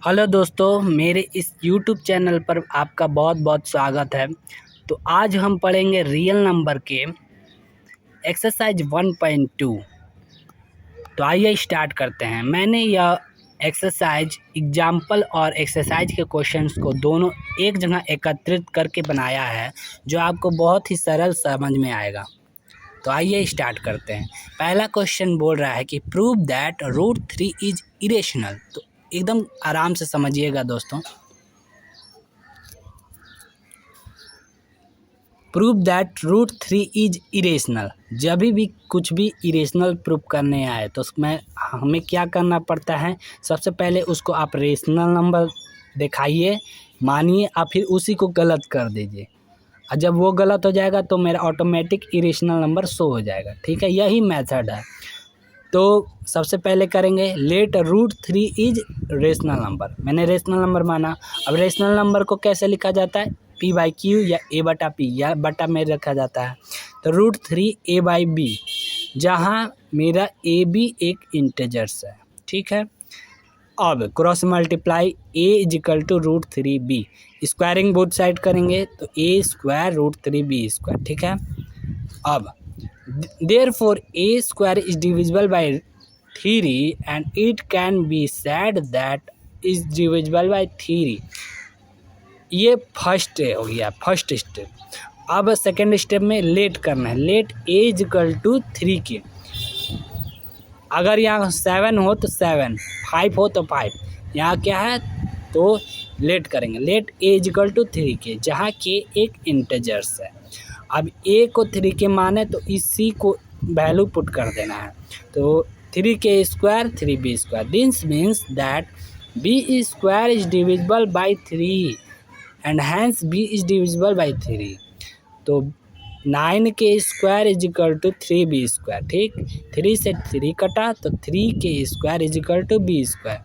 Hello दोस्तों, मेरे इस YouTube चैनल पर आपका बहुत बहुत स्वागत है। तो आज हम पढ़ेंगे रियल नंबर के एक्सरसाइज 1.2। तो आइए स्टार्ट करते हैं। मैंने यह एक्सरसाइज एग्जाम्पल और एक्सरसाइज के क्वेश्चंस को दोनों एक जगह एकत्रित करके बनाया है, जो आपको बहुत ही सरल समझ में आएगा। तो आइए स्टार्ट करते हैं। पहला क्वेश्चन बोल रहा है कि प्रूव दैट √3 इज इरेशनल। तो एकदम आराम से समझिएगा दोस्तों। Prove that √3 is irrational. जब भी कुछ भी इरेशनल प्रूव करने आए तो उसमें हमें क्या करना पड़ता है, सबसे पहले उसको आप रेशनल नंबर दिखाइए, मानिए, और फिर उसी को गलत कर दीजिए। और जब वो गलत हो जाएगा तो मेरा ऑटोमेटिक इरेशनल नंबर शो हो जाएगा। ठीक है, यही मेथड है। तो सबसे पहले करेंगे लेट √3 इज रेशनल नंबर। मैंने रेशनल नंबर माना। अब रेशनल नंबर को कैसे लिखा जाता है, P/Q या A/P या बटा में रखा जाता है। तो √3 A/B, जहाँ मेरा AB एक इंटेजर्स है। ठीक है, अब cross multiply A = √3B। Squaring both side करेंगे तो A² √3B²। ठीक है, अब therefore A² is divisible by 3 and it can be said that is divisible by 3। ये फर्स्ट हो गया, फर्स्ट स्टेप। अब सेकेंड स्टेप में लेट करना है। लेट A = 3 के, अगर यहाँ 7 हो तो 7, 5 हो तो 5, यहाँ क्या है तो लेट करेंगे। लेट A = 3 के, जहाँ के एक इंटेजर्स है। अब A को 3 के माने तो इसी को वैल्यू पुट कर देना है। तो 3k² 3b²। This means that B² is divisible by 3 and hence B is divisible by 3। तो 9k² = 3b²। ठीक, 3 से 3 कटा तो 3k² = b²।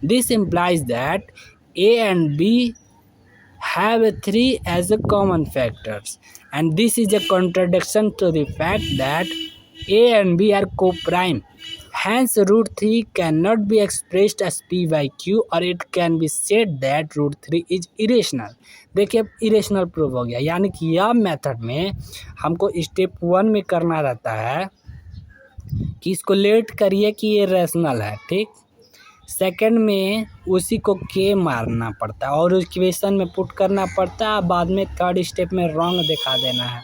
This implies that A and B have 3 as a common factors, and this is a contradiction to the fact that A and B are co-prime. Hence √3 cannot be expressed as P/Q, or it can be said that √3 is irrational। देखिए, अब irrational prove हो गया, यानी कि यह method में हमको step 1 में करना रहता है कि इसको लेट करिए कि ये रेशनल है। ठीक, सेकंड में उसी को के मारना पड़ता है और इक्वेशन में पुट करना पड़ता है। बाद में थर्ड स्टेप में रॉन्ग दिखा देना है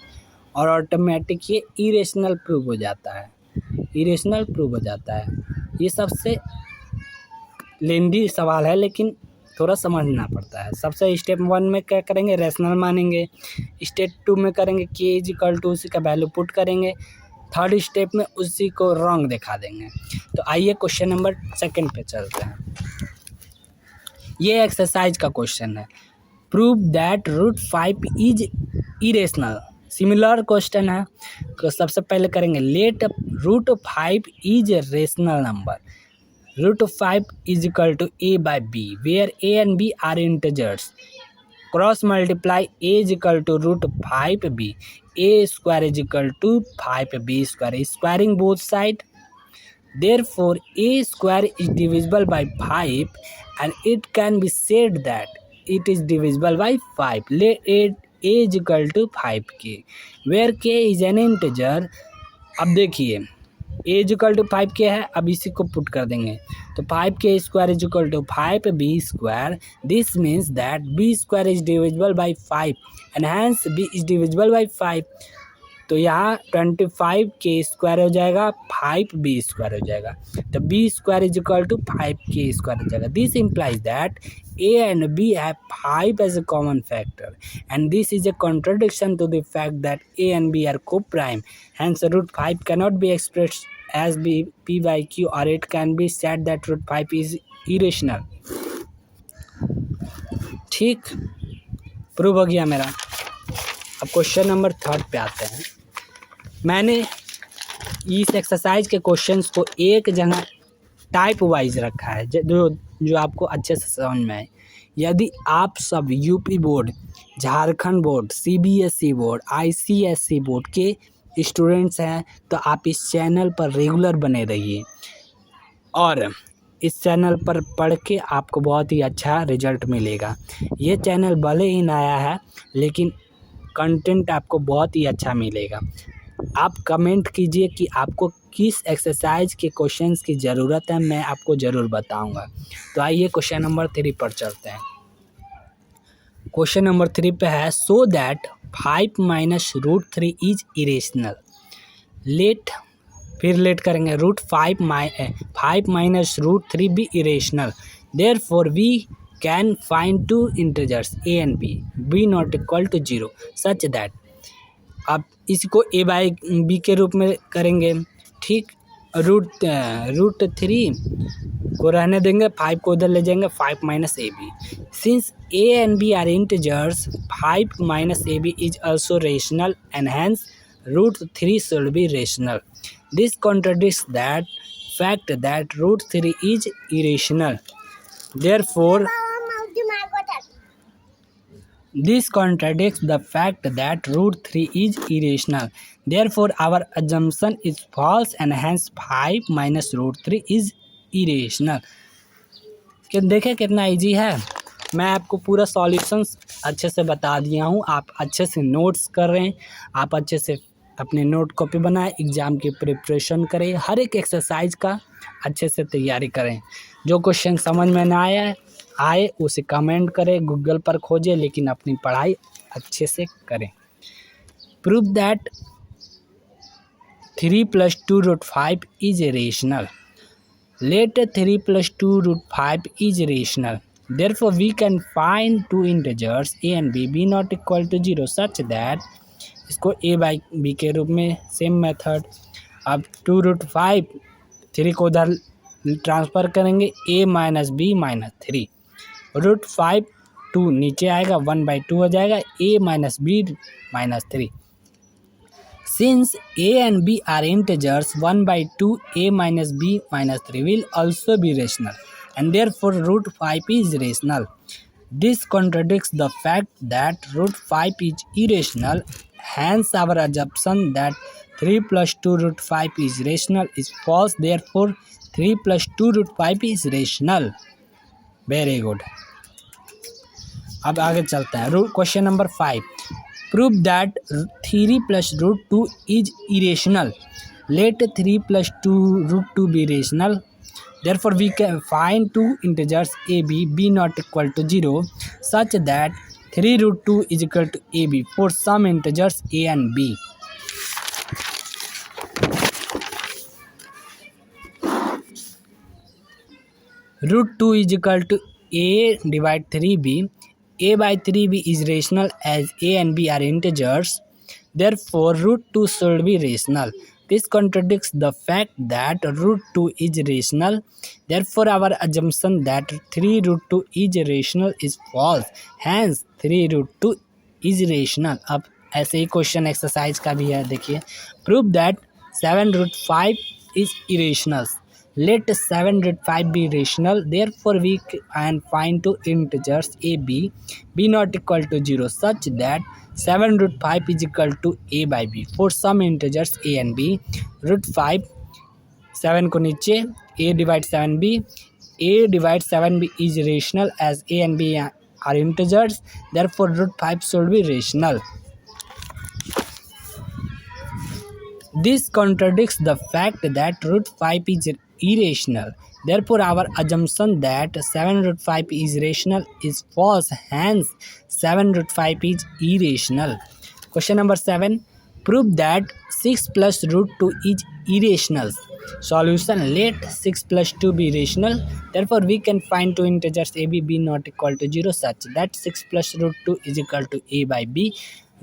और ऑटोमेटिक ये इरेशनल प्रूव हो जाता है। इरेशनल प्रूव हो जाता है। ये सबसे लेंदी सवाल है, लेकिन थोड़ा समझना पड़ता है। सबसे स्टेप 1 में क्या करेंगे, रेशनल मानेंगे। स्टेप 2 में करेंगे के = उसी का वैल्यू पुट करेंगे। थर्ड स्टेप में उसी को रॉन्ग दिखा देंगे। तो आइए क्वेश्चन नंबर 2 पे चलते हैं। ये एक्सरसाइज का क्वेश्चन है, prove that √5 is irrational. Similar question है। तो सबसे पहले करेंगे let √5 is rational number. √5 is equal to A/B, where A and B are integers. Cross multiply A is equal to √5B. A² is equal to 5B². Squaring both sides. Therefore, A² is divisible by 5 and it can be said that it is divisible by 5. Let A is equal to 5k, where k is an integer. अब देखिए, A = 5k है। अब इसी को put कर देंगे तो 5k² = 5b²। This means that B² is divisible by 5 and hence B is divisible by 5। तो यहाँ 25k² हो जाएगा, 5b² हो जाएगा। तो B² = 5k² हो जाएगा। This implies that A and B have 5 as a common factor, and this is a contradiction to the fact that A and B are co-prime. Hence √5 cannot be expressed as P/Q, or it can be said that √5 is irrational। ठीक, prove हो गया मेरा। अब question number 3 पे आते हैं। मैंने इस एक्सरसाइज के क्वेश्चंस को एक जगह टाइप वाइज रखा है, जो आपको अच्छे से समझ में आए। यदि आप सब UP board, Jharkhand board, CBSE board, ICSE board के स्टूडेंट्स हैं तो आप इस चैनल पर रेगुलर बने रहिए और इस चैनल पर पढ़ के आपको बहुत ही अच्छा रिजल्ट मिलेगा। ये चैनल भले ही नया है लेकिन कंटेंट आपको बहुत ही अच्छा मिलेगा। आप कमेंट कीजिए कि आपको किस एक्सरसाइज के क्वेश्चंस की ज़रूरत है, मैं आपको ज़रूर बताऊंगा। तो आइए क्वेश्चन नंबर 3 पर चलते हैं। क्वेश्चन नंबर 3 पे है, so that 5 minus root 3 is irrational. Let, फिर लेट करेंगे, root 5 minus root 3 be irrational, therefore we can find two integers A and B not equal to 0 such that. अब इसको ए by B के रूप में करेंगे, ठीक। रूट 3 को रहने देंगे, 5 को उधर ले जाएंगे, 5 minus A B. Since A and B are integers, 5 minus A B is also rational and hence root 3 should be rational. This contradicts that fact that root 3 is irrational. Therefore, this contradicts the fact that root 3 is irrational. Therefore, our assumption is false and hence 5 minus root 3 is irrational. कि देखें कितना easy है। मैं आपको पूरा solutions अच्छे से बता दिया हूँ, आप अच्छे से नोट्स कर रहे हैं, आप अच्छे से अपने नोट कॉपी बनाएं, एग्ज़ाम की प्रिपरेशन करें, हर एक एक्सरसाइज का अच्छे से तैयारी करें। जो क्वेश्चन समझ में ना आए उसे कमेंट करें, गूगल पर खोजें, लेकिन अपनी पढ़ाई अच्छे से करें। Prove that 3 + 2 √5 is rational. Let 3 + 2 √5 is rational. Therefore, we can find two integers a and b not equal to 0 such that, इसको a बाई b के रूप में सेम मेथड। अब 2 √5, 3 को उधर ट्रांसफ़र करेंगे, a माइनस b माइनस 3, √5 2 नीचे आएगा, 1/2 हो जाएगा, a minus b minus 3। Since a and b are integers, 1/2 a minus b minus 3 will also be rational, and therefore √5 is rational. This contradicts the fact that √5 is irrational. Hence, our assumption that 3 + 2 √5 is rational is false. Therefore, 3 + 2 √5 is rational. Very good. अब आगे चलते हैं। Question number 5, prove that 3 + √2 is irrational. Let 3 + 2 √2 be rational. Therefore, we can find two integers a b not equal to 0 such that 3 √2 is equal to ab for some integers a and b. √2 is equal to a divide 3b. a by 3b is rational as a and b are integers. Therefore, √2 should be rational. This contradicts the fact that √2 is rational. Therefore, our assumption that 3 √2 is rational is false. Hence, 3 √2 is rational. अब ऐसे ही question exercise का भी है, देखिए। Prove that 7 √5 is irrational. Let 7 √5 be rational. Therefore, we can find two integers a b not equal to 0 such that 7 √5 is equal to a by b for some integers a and b. √5 7 को नीचे, a divide 7b, a divide 7b is rational as a and b are integers. Therefore, √5 should be rational. This contradicts the fact that √5 is irrational. Therefore, our assumption that 7 √5 is rational is false. Hence, 7 √5 is irrational. Question number 7. Prove that 6 + √2 is irrational. Solution: let 6 + 2 be rational. Therefore, we can find two integers a b not equal to 0 such that 6 + √2 is equal to a by b.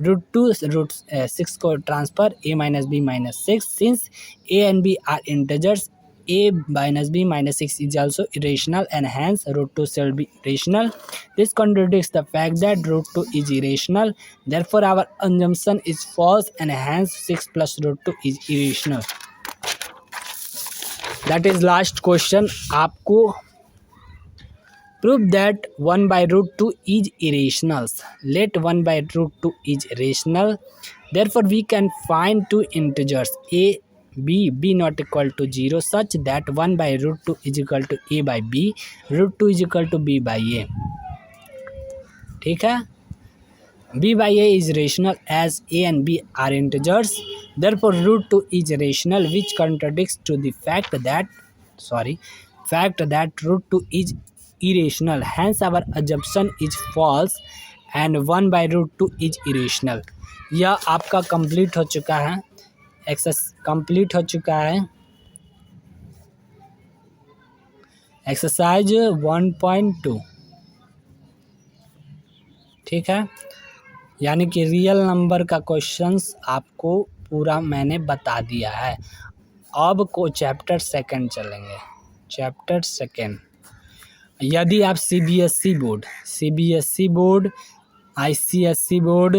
√6 को transfer, a minus b minus 6. Since a and b are integers, a minus b minus 6 is also irrational and hence √2 shall be rational. This contradicts the fact that √2 is irrational. Therefore, our assumption is false and hence 6 + √2 is irrational. That is last question. आपको prove that 1/√2 is irrational. Let 1/√2 is rational. Therefore, we can find two integers a b not equal to 0 such that 1 by root 2 is equal to a by b, root 2 is equal to b by a। ठीक है, b by a is rational as a and b are integers, therefore root 2 is rational, which contradicts to the fact that root 2 is irrational, hence our assumption is false and 1 by root 2 is irrational। यह आपका complete हो चुका है, complete हो चुका है exercise 1.2। ठीक है, यानी कि रियल नंबर का क्वेश्चंस आपको पूरा मैंने बता दिया है। अब को चैप्टर सेकंड चलेंगे। चैप्टर सेकंड, यदि आप CBSE board, ICSE board,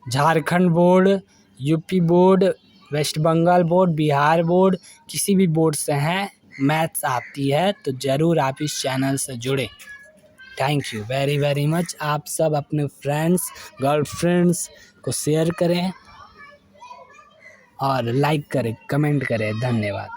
Jharkhand board, UP board, West Bengal board, Bihar board, किसी भी बोर्ड से हैं, मैथ्स आती है तो ज़रूर आप इस चैनल से जुड़े। Thank you very very much. आप सब अपने फ्रेंड्स, गर्लफ्रेंड्स को शेयर करें और लाइक करें, कमेंट करें। धन्यवाद।